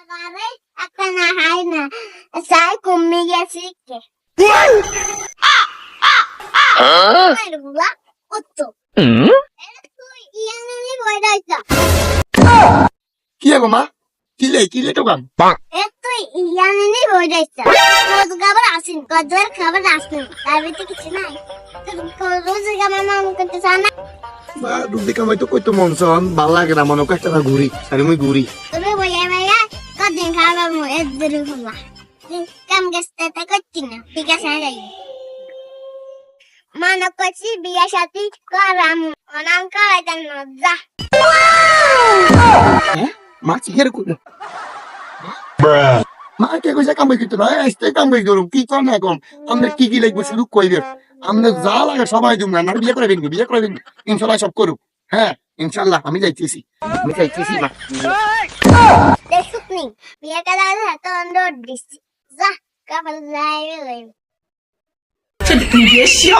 আরে একটা না হাই না সাই কমে গেছে কে বুলা কত তুই ইয়ানি বই দাইতা কি গো মা কিলে টোকান তুই ইয়ানি বই দাইতা রোজ খাবার আসেন কদর খাবার আসেন তার ভিতরে কিছু নাই রোজ খাবার মামু করতে চানা বা দুধে কামাই তো কইতো মন চন ভাল লাগে না মনে কষ্ট না ঘুরি আরে মুই ঘুরি তুমি বইয়া বইয়া কদিন খাবার মু এদের হলা কাম গেছতে তা করতি না ঠিক আছে যাই মানব করছি বিয়া সাথী করাম অনাম করাইতেন না যা মা চিকের কই মা কে কইছে কাম কইতো না আইতে কাম কই করুম কি কর না কম আমরা কি লাগবে শুধু কইবে আমরা যা লাগে সবাই দিম না বিয়ে করবেন ইনশাআল্লাহ সব করু হ্যাঁ ইনশাআল্লাহ আমি যাইতেছি মা দেখুক নি বিয়া করা এত অন্ডর দিছি যা কাপড় যাই 这你别笑。